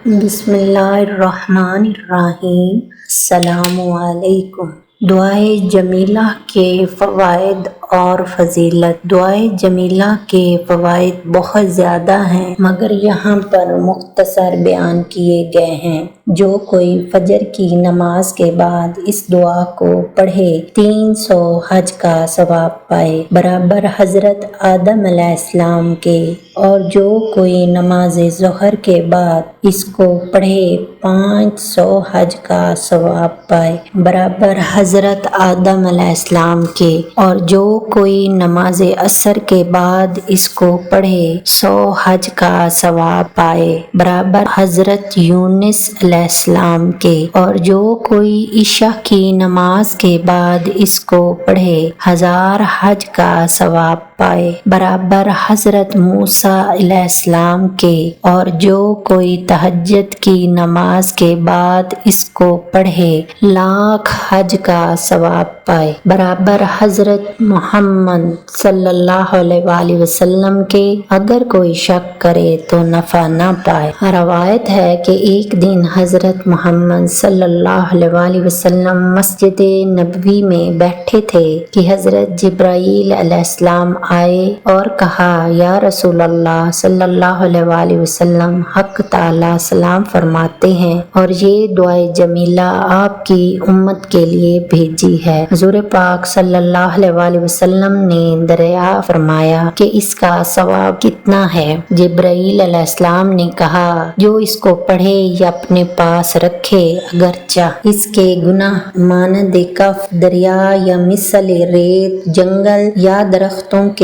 بسم اللہ الرحمن الرحیم۔ السلام علیکم۔ دعائے جمیلہ کے فوائد اور فضیلت۔ دعائے جمیلہ کے فوائد بہت زیادہ ہیں مگر یہاں پر مختصر بیان کیے گئے ہیں۔ جو کوئی فجر کی نماز کے بعد اس دعا کو پڑھے 300 حج کا ثواب پائے برابر حضرت آدم علیہ السلام کے، اور جو کوئی نماز ظہر کے بعد اس کو پڑھے 500 حج کا ثواب پائے برابر حضرت آدم علیہ السلام کے، اور جو کوئی نماز عصر کے بعد اس کو پڑھے 100 حج کا ثواب پائے برابر حضرت یونس علیہ السلام کے، اور جو کوئی عشاء کی نماز کے بعد اس کو پڑھے 1000 حج کا ثواب پائے برابر حضرت موسیٰ علیہ السلام کے، اور جو کوئی تہجد کی نماز کے بعد اس کو پڑھے 1,00,000 حج کا ثواب پائے برابر حضرت محمد صلی اللہ علیہ وآلہ وسلم کے۔ اگر کوئی شک کرے تو نفع نہ پائے۔ روایت ہے کہ ایک دن حضرت محمد صلی اللہ علیہ وآلہ وسلم مسجد نبوی میں بیٹھے تھے کہ حضرت جبرائیل علیہ السلام آئے اور کہا، یا رسول اللہ صلی اللہ علیہ وآلہ وسلم، حق تعالی سلام فرماتے ہیں اور یہ دعائے جمیلہ آپ کی امت کے لیے بھیجی ہے۔ حضور پاک صلی اللہ علیہ وآلہ وسلم نے دریافت فرمایا کہ اس کا ثواب کتنا ہے؟ جبرائیل علیہ السلام نے کہا، جو اس کو پڑھے یا اپنے پاس رکھے اگرچہ اس کے گناہ مانند کف دریا یا مثل ریت جنگل یا درختوں کے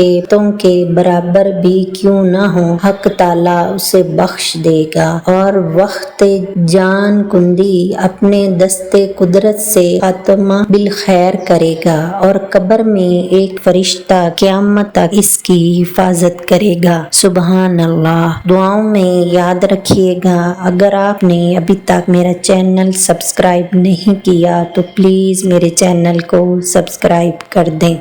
برابر بھی کیوں نہ ہو، حق تعالی اسے بخش دے گا اور وقت جان کندی اپنے دست قدرت سے خاتمہ بالخیر کرے گا، اور قبر میں ایک فرشتہ قیامت تک اس کی حفاظت کرے گا۔ سبحان اللہ۔ دعاؤں میں یاد رکھیے گا، اگر آپ نے ابھی تک میرا چینل سبسکرائب نہیں کیا تو پلیز میرے چینل کو سبسکرائب کر دیں۔